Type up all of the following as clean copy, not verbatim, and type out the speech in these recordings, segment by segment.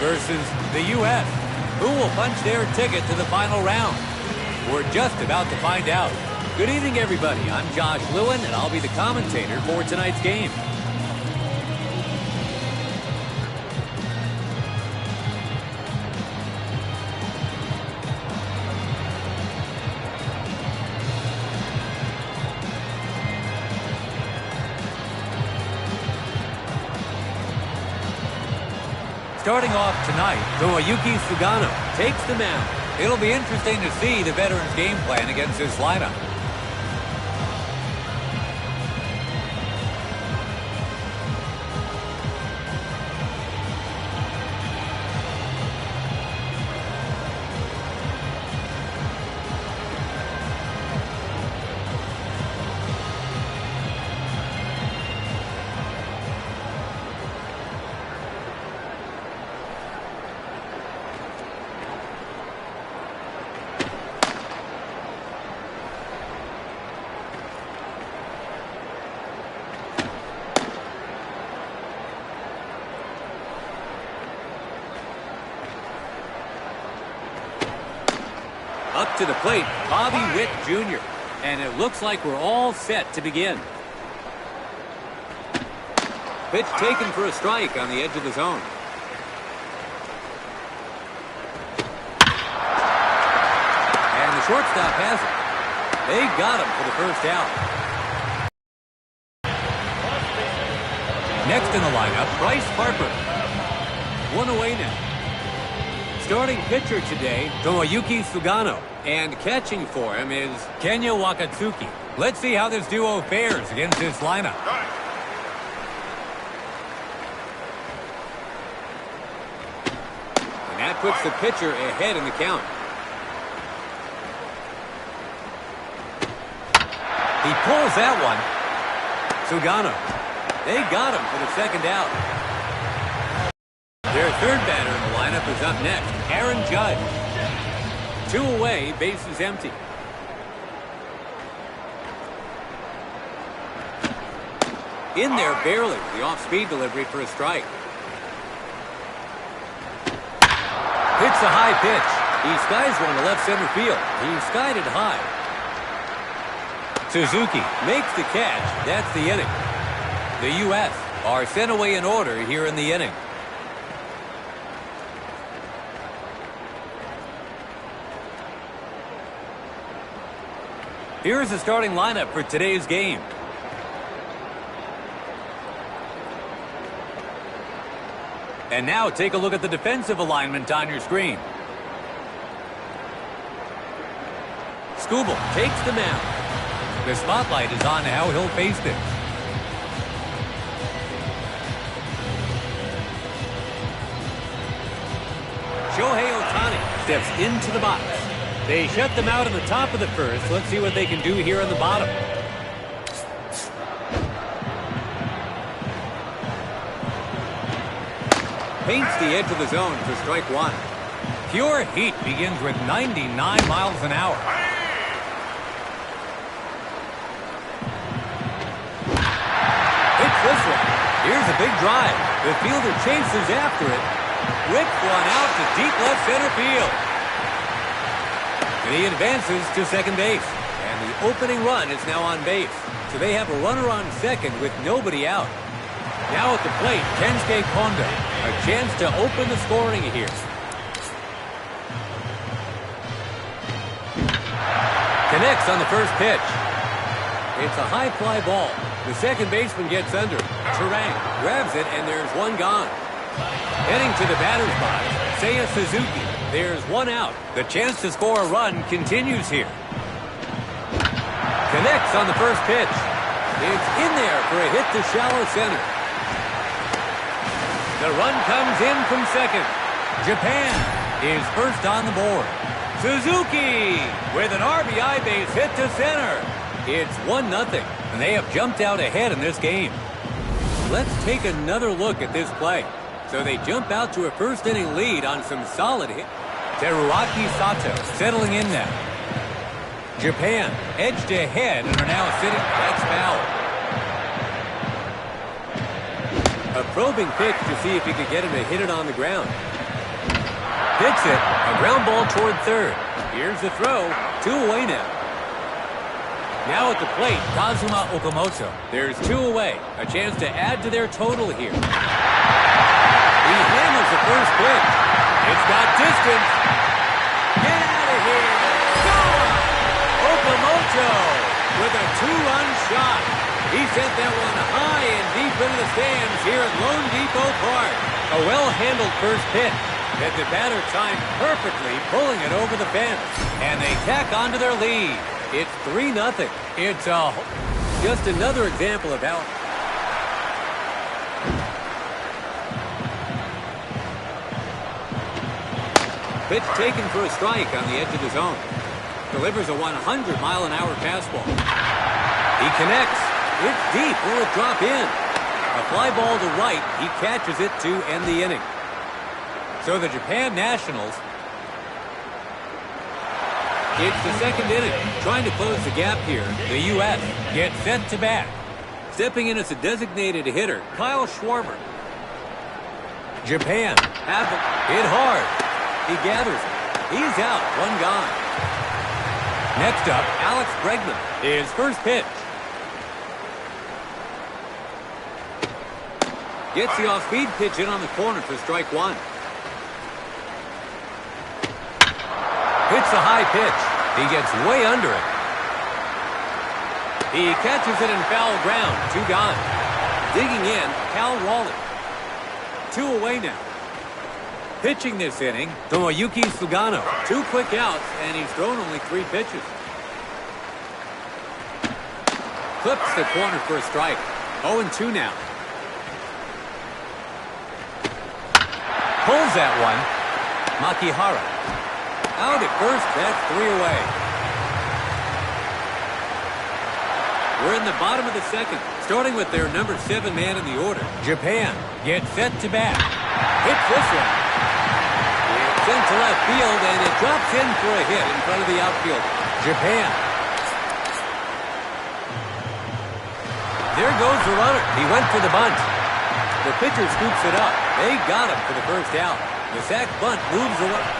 versus the U.S. Who will punch their ticket to the final round? We're just about to find out. Good evening, everybody. I'm Josh Lewin, and I'll be the commentator for tonight's game. Starting off tonight, Tomoyuki Sugano takes the mound. It'll be interesting to see the veteran's game plan against this lineup. Up to the plate, Bobby Witt Jr. And it looks like we're all set to begin. Pitch taken for a strike on the edge of the zone. And the shortstop has it. They got him for the first out. Next in the lineup, Bryce Harper. One away now. Starting pitcher today, Tomoyuki Sugano. And catching for him is Kenya Wakatsuki. Let's see how this duo fares against this lineup. And that puts the pitcher ahead in the count. He pulls that one. Sugano. They got him for the second out. Their third batter in the lineup is up next, Aaron Judge. 2 away, bases empty. In there barely, the off-speed delivery for a strike. Hits a high pitch. He skies one to left center field. He skied it high. Suzuki makes the catch. That's the inning. The U.S. are sent away in order here in the inning. Here's the starting lineup for today's game. And now take a look at the defensive alignment on your screen. Skubal takes the mound. The spotlight is on how he'll face this. Shohei Ohtani steps into the box. They shut them out in the top of the first. Let's see what they can do here in the bottom. Paints the edge of the zone for strike one. Pure heat begins with 99 miles an hour. Hits this one. Here's a big drive. The fielder chases after it. Whips one out to deep left center field. And he advances to second base. And the opening run is now on base. So they have a runner on second with nobody out. Now at the plate, Kensuke Kondo. A chance to open the scoring here. Connects on the first pitch. It's a high fly ball. The second baseman gets under. Terang grabs it, and there's one gone. Heading to the batter's box, Seiya Suzuki. There's one out. The chance to score a run continues here. Connects on the first pitch. It's in there for a hit to shallow center. The run comes in from second. Japan is first on the board. Suzuki with an RBI base hit to center. It's 1-0, and they have jumped out ahead in this game. Let's take another look at this play. So they jump out to a first-inning lead on some solid hit. Teruaki Sato settling in now. Japan edged ahead and are now sitting. That's foul. A probing pitch to see if he could get him to hit it on the ground. Hits it. A ground ball toward third. Here's the throw. 2 away now. Now at the plate, Kazuma Okamoto. There's 2 away. A chance to add to their total here. He handles the first pitch. It's got distance. Get out of here. Gone! Okamoto with a 2-run shot. He sent that one high and deep into the stands here at Lone Depot Park. A well-handled first pitch that the batter timed perfectly, pulling it over the fence. And they tack onto their lead. It's 3-0. It's just another example of how... Pitch taken for a strike on the edge of the zone. Delivers a 100-mile-an-hour fastball. He connects. It's deep. Will it drop in? A fly ball to right. He catches it to end the inning. So the Japan Nationals, it's the second inning. Trying to close the gap here. The U.S. gets set to bat. Stepping in as a designated hitter, Kyle Schwarber. Japan have hit hard. He gathers it. He's out. 1 gone. Next up, Alex Bregman. His first pitch. Gets the off-speed pitch in on the corner for strike 1. Hits a high pitch. He gets way under it. He catches it in foul ground. 2 gone. Digging in, Cal Raleigh. 2 away now. Pitching this inning, Tomoyuki Sugano. 2 quick outs, and he's thrown only 3 pitches. Clips the corner for a strike. 0-2 now. Pulls that one. Makihara. Out at first, that's 3 away. We're in the bottom of the second, starting with their number 7 man in the order. Japan gets set to bat. Hits this one. It's sent to left field, and it drops in for a hit in front of the outfield. Japan. There goes the runner. He went for the bunt. The pitcher scoops it up. They got him for the first out. The sac bunt moves the runner.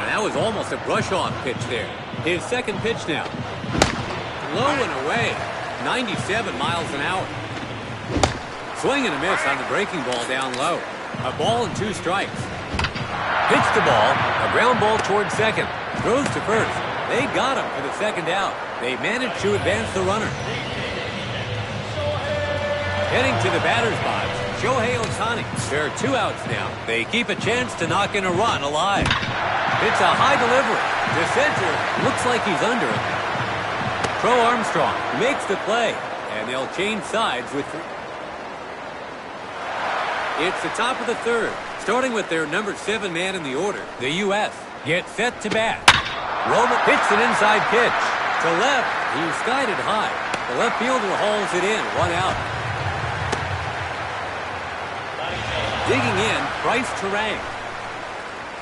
That was almost a brush-off pitch there. His second pitch now. Low and away. 97 miles an hour. Swing and a miss on the breaking ball down low. A ball and 2 strikes. Pitched the ball. A ground ball towards second. Throws to first. They got him for the second out. They managed to advance the runner. Heading to the batter's box, Shohei Ohtani. There are 2 outs now. They keep a chance to knock in a run alive. It's a high delivery. The center looks like he's under it. Crow Armstrong makes the play, and they'll change sides with... It's the top of the third, starting with their number 7 man in the order. The U.S. gets set to bat. Roman hits an inside pitch. To left, he's skied it high. The left fielder hauls it in, 1 out. Digging in, Bryce Terang.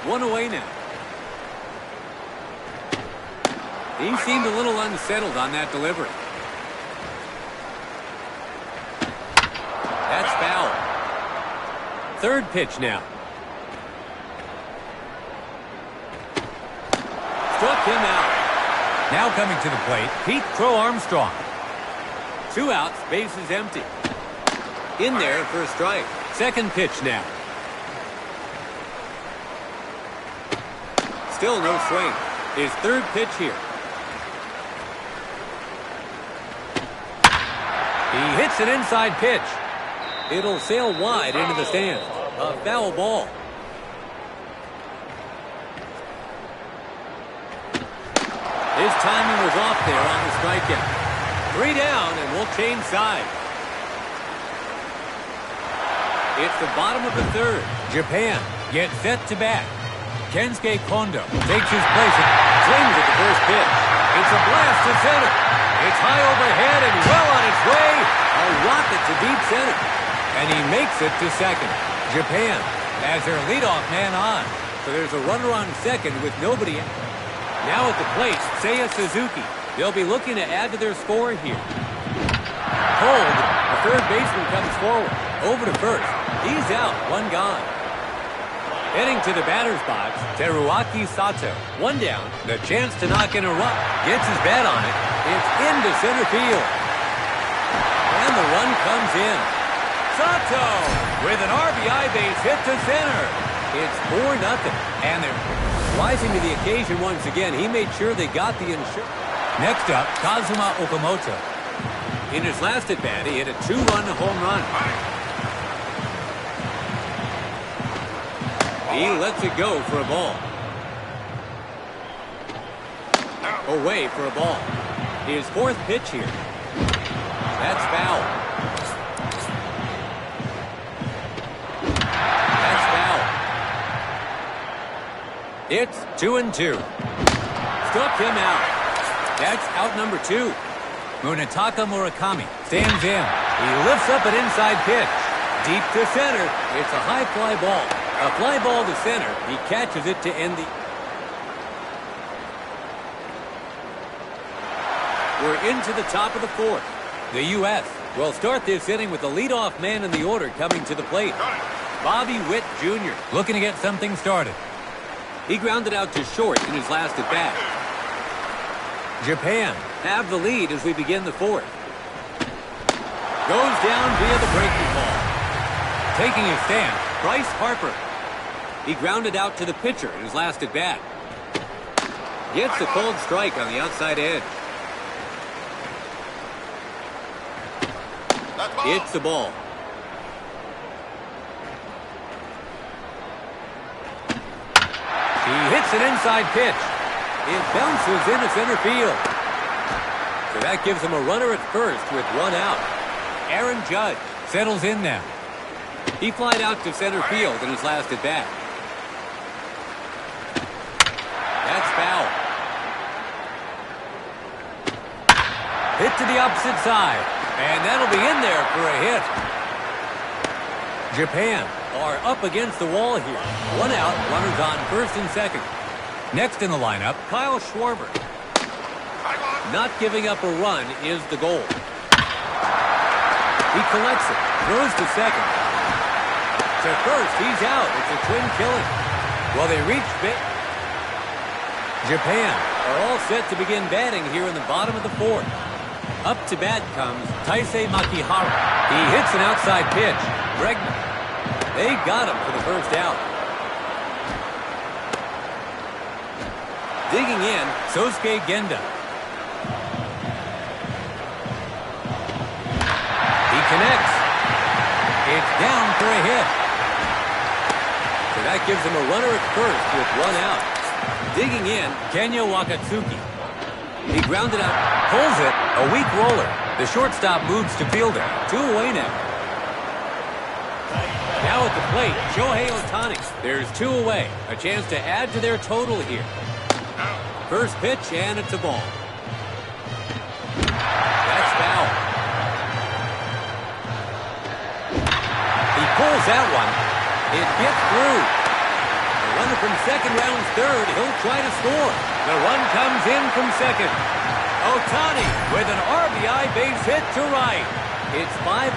1 away now. He seemed a little unsettled on that delivery. That's foul. Third pitch now. Struck him out. Now coming to the plate, Pete Crow Armstrong. 2 outs, bases empty. In there for a strike. Second pitch now. Still no swing. His third pitch here. He hits an inside pitch. It'll sail wide into the stands. A foul ball. His timing was off there on the strikeout. 3 down, and we'll change sides. It's the bottom of the third. Japan gets set to bat. Kensuke Kondo takes his place and swings at the first pitch. It's a blast to center. It's high overhead and well on its way. A rocket to deep center. And he makes it to second. Japan has their leadoff man on. So there's a runner on second with nobody out. Now at the plate, Seiya Suzuki. They'll be looking to add to their score here. Hold. The third baseman comes forward. over to first. He's out, one gone. Heading to the batter's box, Teruaki Sato. One down, the chance to knock in a run. Gets his bat on it. It's into center field. And the run comes in. Sato with an RBI base hit to center. It's 4-0. And they're rising to the occasion once again. He made sure they got the insurance. Next up, Kazuma Okamoto. In his last at-bat, he hit a 2-run home run. He lets it go for a ball. Away for a ball. His fourth pitch here. That's foul. That's foul. It's 2-2. Struck him out. That's out number 2. Munetaka Murakami stands in. He lifts up an inside pitch. Deep to center. It's a high fly ball. A fly ball to center. He catches it to end the... We're into the top of the fourth. The U.S. will start this inning with the leadoff man in the order coming to the plate. Bobby Witt Jr. looking to get something started. He grounded out to short in his last at-bat. Japan have the lead as we begin the fourth. Goes down via the breaking ball. Taking his stand, Bryce Harper. He grounded out to the pitcher in his last at-bat. Gets a cold strike on the outside edge. It's the ball. He hits an inside pitch. It bounces into center field. So that gives him a runner at first with one out. Aaron Judge settles in now. He flied out to center field in his last at-bat. That's foul. Hit to the opposite side. And that'll be in there for a hit. Japan are up against the wall here. One out, runners on first and second. Next in the lineup, Kyle Schwarber. Not giving up a run is the goal. He collects it, throws to second. To first, he's out. It's a twin killing. Well, they reach bit. Japan are all set to begin batting here in the bottom of the fourth. Up to bat comes Taisei Makihara. He hits an outside pitch. Bregman. They got him for the first out. Digging in, Sosuke Genda. He connects. It's down for a hit. So that gives him a runner at first with one out. Digging in, Kenya Wakatsuki. He grounded out, pulls it, a weak roller. The shortstop moves to fielder. 2 away now. Now at the plate, Shohei Ohtani. There's 2 away. A chance to add to their total here. First pitch, and it's a ball. That's foul. He pulls that one. It gets through. The runner from second rounds third. He'll try to score. The run comes in from second. Ohtani with an RBI base hit to right. It's 5-0,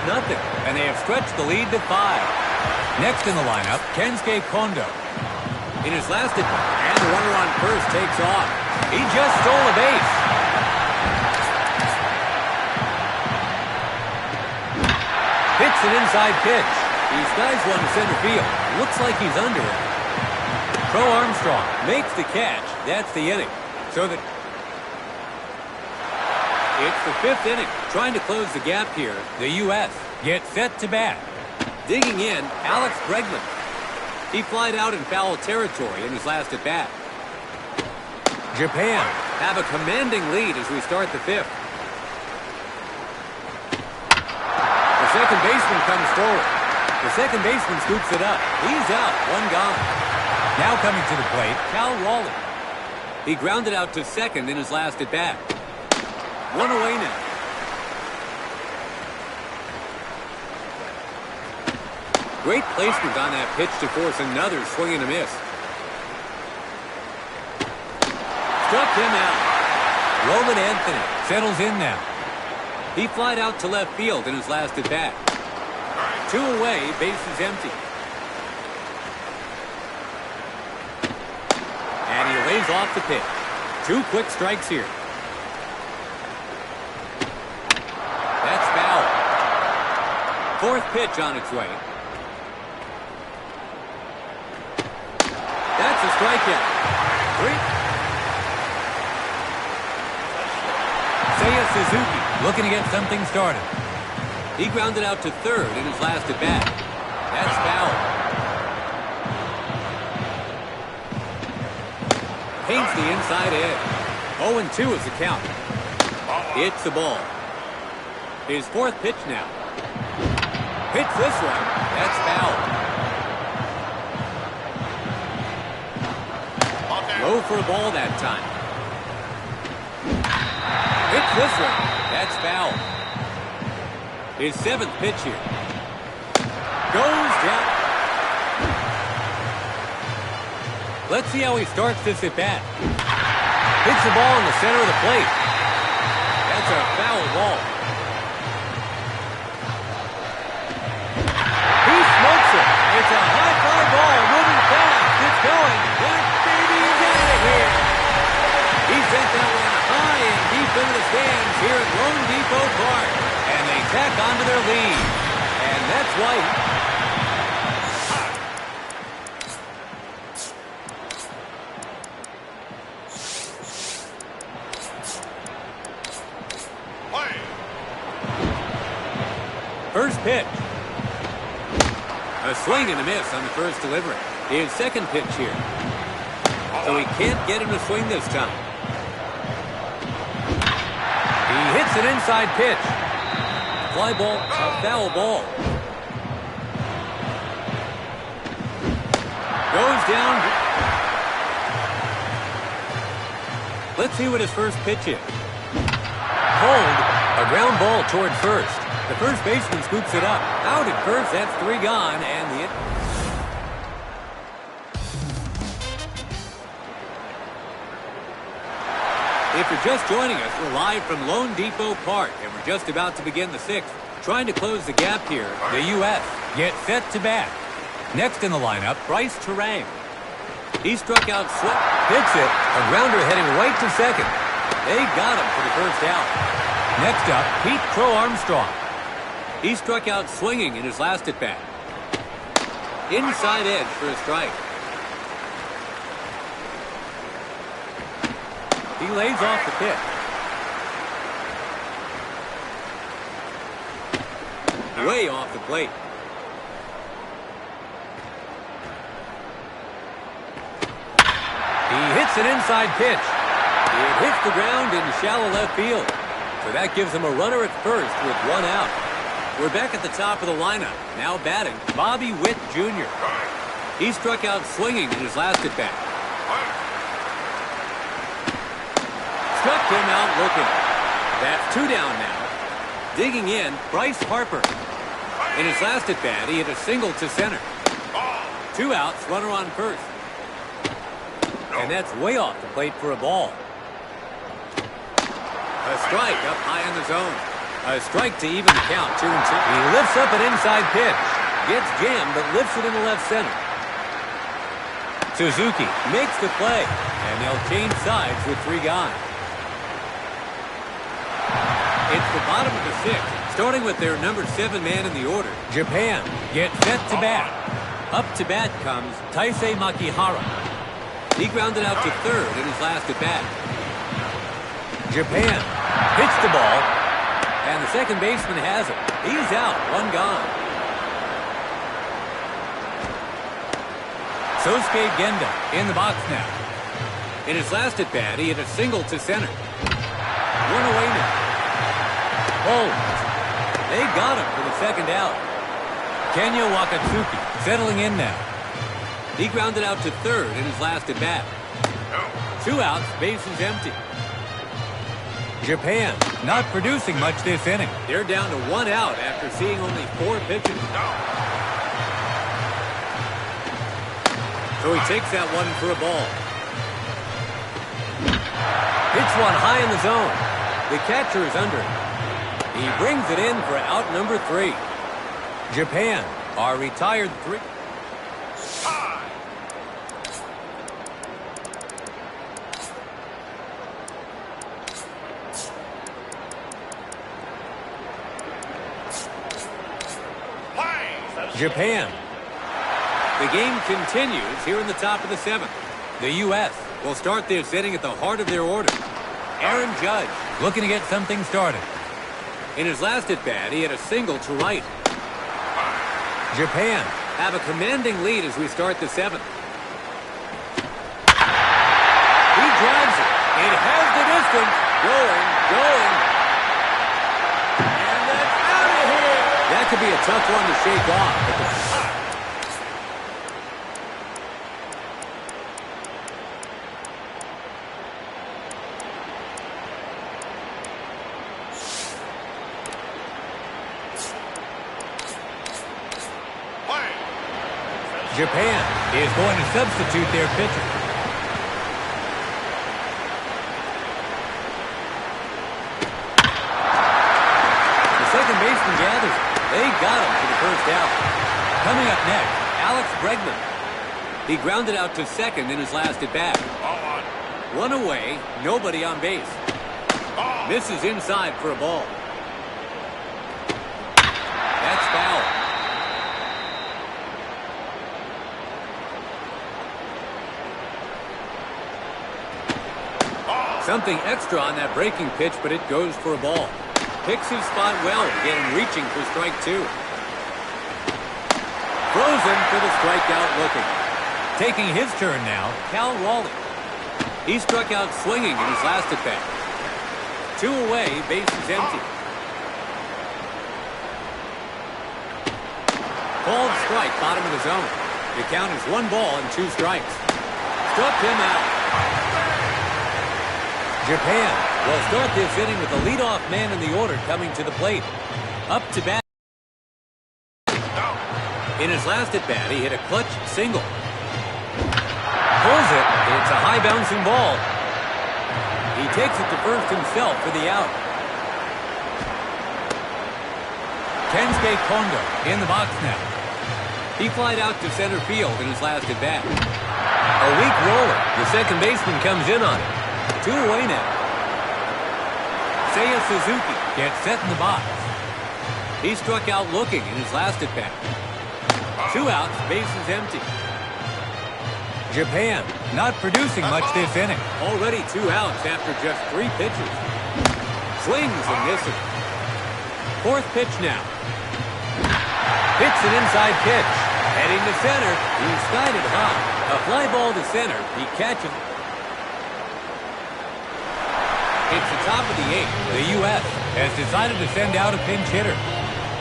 and they have stretched the lead to 5. Next in the lineup, Kensuke Kondo. In his last at and the runner on first takes off. He just stole a base. Hits an inside pitch. He skies one to center field. Looks like he's under it. Pro Armstrong makes the catch. That's the inning. So that it's the 5th inning. Trying to close the gap here. The U.S. gets set to bat. Digging in, Alex Bregman. He flied out in foul territory in his last at-bat. Japan have a commanding lead as we start the 5th. The second baseman comes forward. The second baseman scoops it up. He's out, one gone. Now coming to the plate, Cal Raleigh. He grounded out to second in his last at-bat. 1 away now. Great placement on that pitch to force another swing and a miss. Struck him out. Roman Anthony settles in now. He flied out to left field in his last at-bat. 2 away, bases empty. And he lays off the pitch. 2 quick strikes here. That's foul. 4th pitch on its way. That's a strikeout. 3. Suzuki looking to get something started. He grounded out to 3rd in his last at bat. That's foul. Paints the inside edge. 0-2 is the count. It's the ball. His 4th pitch now. Hits this one. That's foul. Low for a ball that time. Hits this one. That's foul. His 7th pitch here. Goes down. Let's see how he starts this at bat. Hits the ball in the center of the plate. That's a foul ball. He smokes it. It's a high fly ball moving fast. It's going. That baby is out of here. He sent that one high and deep into the stands here at Lone Depot Park. And they tack onto their lead. And that's why... First pitch. A swing and a miss on the first delivery. His 2nd pitch here. So he can't get him to swing this time. He hits an inside pitch. Fly ball, a foul ball. Goes down. Let's see what his first pitch is. Hold, a ground ball toward first. The first baseman scoops it up. Out at first, that's 3 gone, and the... If you're just joining us, we're live from Lone Depot Park, and we're just about to begin the 6th. Trying to close the gap here, the U.S. get set to bat. Next in the lineup, Bryce Terang. He struck out Slip, hits it, a grounder heading right to 2nd. They got him for the first out. Next up, Pete Crow Armstrong. He struck out swinging in his last at-bat. Inside edge for a strike. He lays off the pitch. Way off the plate. He hits an inside pitch. It hits the ground in shallow left field. So that gives him a runner at first with 1 out. We're back at the top of the lineup. Now batting, Bobby Witt Jr. He struck out swinging in his last at-bat. Struck him out looking. That's 2 down now. Digging in, Bryce Harper. In his last at-bat, he hit a single to center. 2 outs, runner on first. And that's way off the plate for a ball. A strike up high in the zone. A strike to even the count, 2-2. He lifts up an inside pitch. Gets jammed, but lifts it in the left center. Suzuki makes the play, and they'll change sides with 3 gone. It's the bottom of the 6th, starting with their number 7 man in the order. Japan gets set to bat. Up to bat comes Taisei Makihara. He grounded out to 3rd in his last at-bat. Japan hits the ball, and the second baseman has it. He's out, 1 gone. Sosuke Genda in the box now. In his last at-bat, he hit a single to center. 1 away now. Oh, they got him for the 2nd out. Kenya Wakatsuki settling in now. He grounded out to 3rd in his last at-bat. 2 outs, bases empty. Japan not producing much this inning. They're down to 1 out after seeing only 4 pitches. So he takes that one for a ball. Hits one high in the zone. The catcher is under it. He brings it in for out number 3. Japan are retired 3. Japan. The game continues here in the top of the 7th. The U.S. will start this inning at the heart of their order. Aaron Judge looking to get something started. In his last at-bat, he had a single to right. Japan have a commanding lead as we start the 7th. He drives it. It has the distance. Going. And that's out of here. That could be a tough one to shake off. Japan is going to substitute their pitcher. The second baseman gathers it. They got him for the first out. Coming up next, Alex Bregman. He grounded out to second in his last at-bat. One away, nobody on base. Misses inside for a ball. That's foul. Something extra on that breaking pitch, but it goes for a ball. Picks his spot well, again reaching for strike 2. Frozen for the strikeout looking. Taking his turn now, Cal Raleigh. He struck out swinging in his last at-bat. 2 away, bases empty. Called strike, bottom of the zone. The count is 1 ball and 2 strikes. Struck him out. Japan will start this inning with the leadoff man in the order coming to the plate. Up to bat. In his last at-bat, he hit a clutch single. Pulls it. It's a high bouncing ball. He takes it to first himself for the out. Kensuke Kondo in the box now. He flied out to center field in his last at-bat. A weak roller. The second baseman comes in on it. 2 away now. Seiya Suzuki gets set in the box. He struck out looking in his last at-bat. 2 outs, bases empty. Japan not producing much this inning. Already 2 outs after just 3 pitches. Swings and misses. 4th pitch now. Hits an inside pitch. Heading to center. He's skied it high. A fly ball to center. He catches it. It's the top of the 8th. The U.S. has decided to send out a pinch hitter.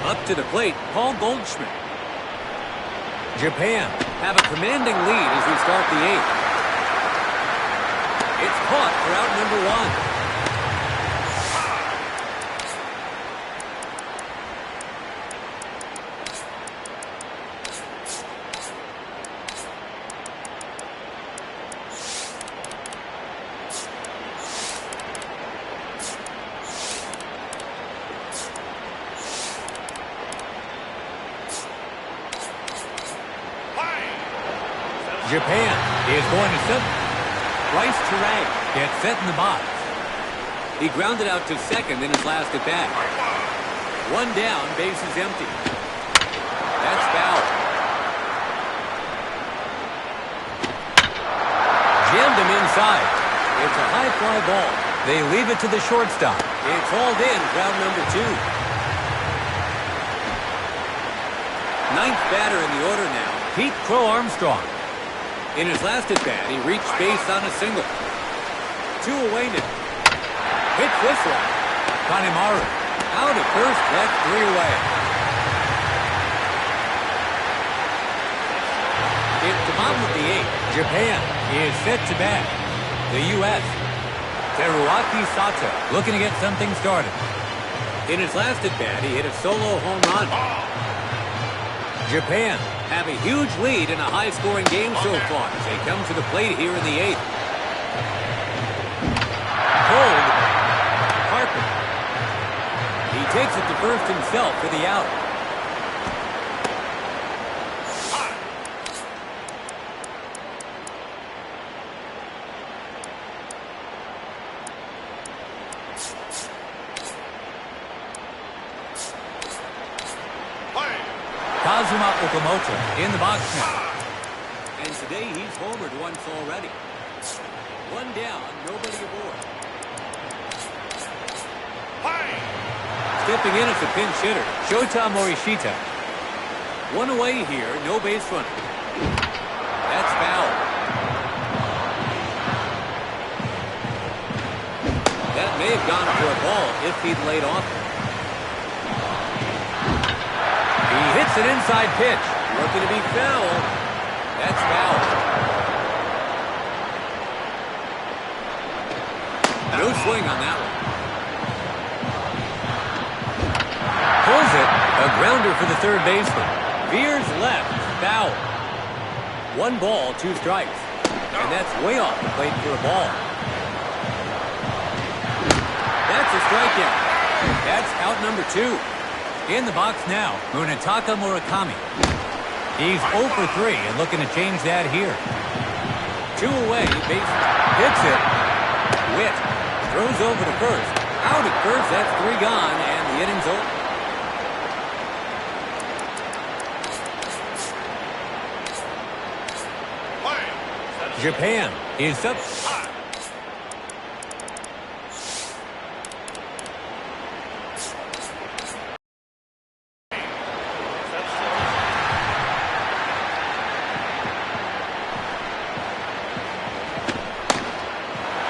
Up to the plate, Paul Goldschmidt. Japan have a commanding lead as we start the 8th. It's caught for out number 1. Japan is going to set. Bryce Terang gets set in the box. He grounded out to second in his last at-bat. 1 down, bases empty. That's foul. Jammed him inside. It's a high fly ball. They leave it to the shortstop. It's hauled in, round number 2. 9th batter in the order now, Pete Crow Armstrong. In his last at-bat, he reached base on a single. 2 away now. Hits this one. Kanemaru out at first, left 3 away. It's the bottom of the 8th. Japan is set to bat. The U.S. Teruaki Sato looking to get something started. In his last at-bat, he hit a solo home run. Japan have a huge lead in a high-scoring game so far as they come to the plate here in the 8th. Hold. Harper. He takes it to first himself for the out. Kazuma Okamoto in the box now. And today he's homered once already. One down, nobody aboard. Stepping in as a pinch hitter, Shota Morishita. One away here, no base runner. That's foul. That may have gone for a ball if he'd laid off. He hits an inside pitch. Looking to be foul. That's foul. No swing on that one. Pulls it. A grounder for the third baseman. Veers left. Foul. 1 ball, 2 strikes. And that's way off the plate for a ball. That's a strikeout. That's out number 2. In the box now, Munetaka Murakami. He's 0 for 3 and looking to change that here. 2 away, base hits it. Witt throws over to first. Out at first, that's 3 gone, and the inning's over. Japan is up.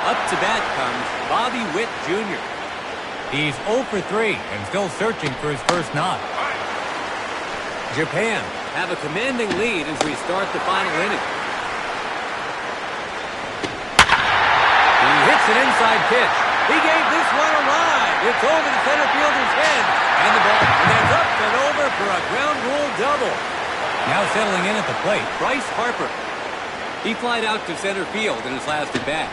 Up to bat comes Bobby Witt Jr. He's 0 for 3 and still searching for his first knock. Japan have a commanding lead as we start the final inning. An inside pitch. He gave this one a ride. It's over the center fielder's head. And the ball is up and over for a ground rule double. Now settling in at the plate, Bryce Harper. He flied out to center field in his last at-bat.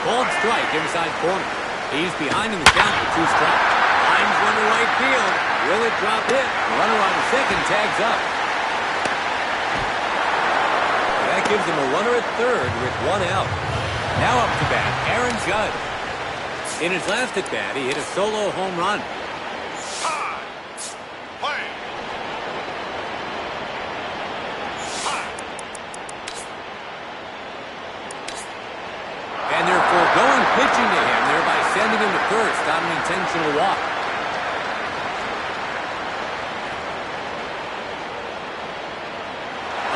Called strike inside corner. He's behind in the count with 2 strikes. Lines one to right field. Will it drop it? Runner on second tags up. Gives him a runner at third with 1 out. Now up to bat, Aaron Judge. In his last at bat, he hit a solo home run. And they're foregoing pitching to him, thereby sending him to first on an intentional walk.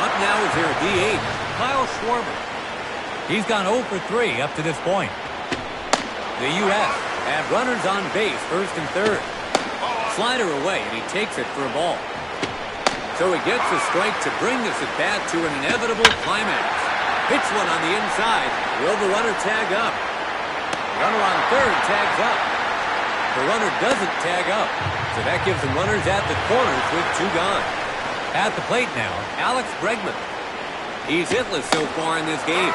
Up now is their DH. Kyle Schwarber. He's gone 0 for 3 up to this point. The U.S. have runners on base, first and third. Slider away, and he takes it for a ball. So he gets a strike to bring this at-bat to an inevitable climax. Hits one on the inside. Will the runner tag up? Runner on third tags up. The runner doesn't tag up. So that gives them runners at the corners with 2 gone. At the plate now, Alex Bregman. He's hitless so far in this game.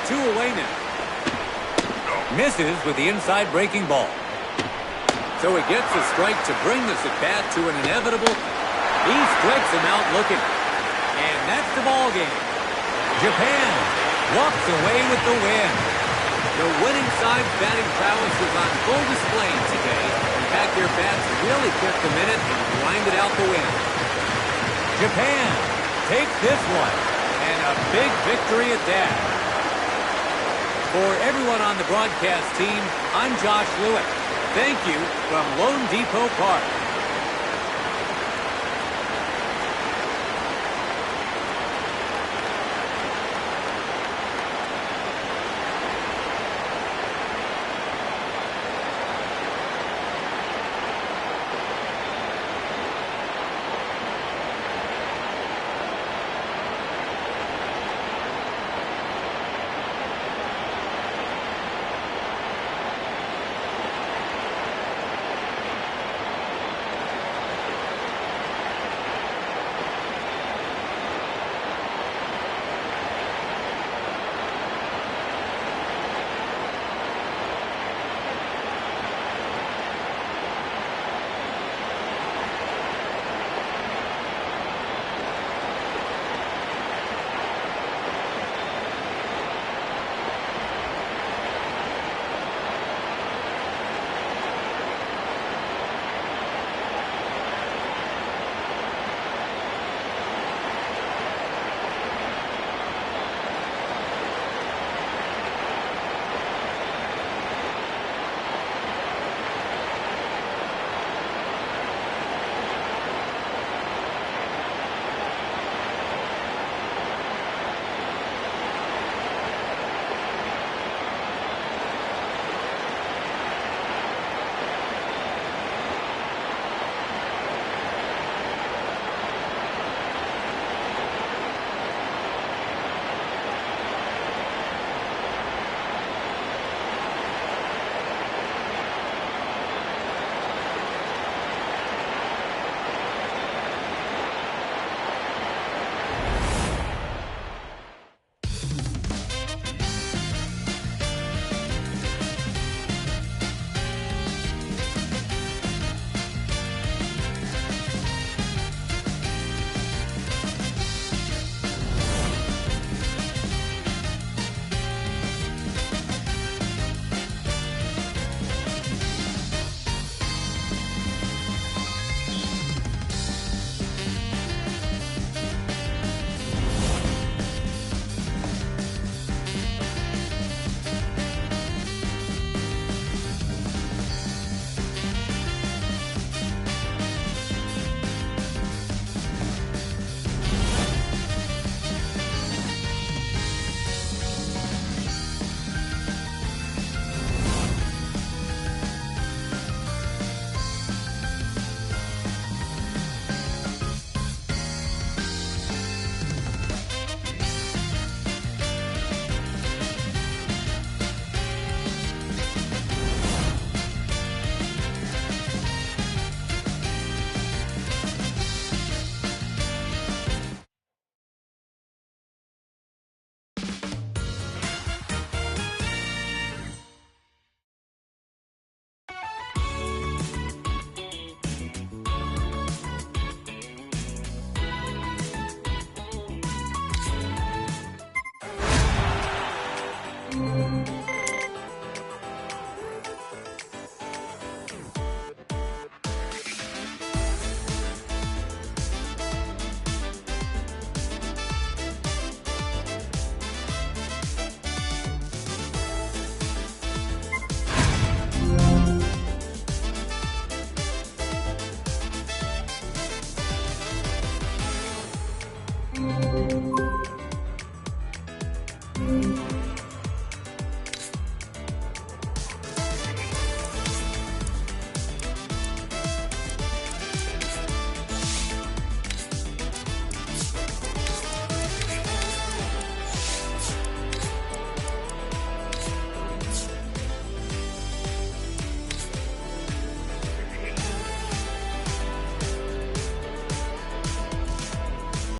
2 away now. Misses with the inside breaking ball. So he gets a strike to bring this at-bat to an inevitable. He strikes him out looking. And that's the ball game. Japan walks away with the win. The winning side's batting prowess is on full display today. In fact, their bats really kept the minute and grinded out the win. Japan takes this one, and a big victory at that. For everyone on the broadcast team, I'm Josh Lewitt. Thank you from Lone Depot Park.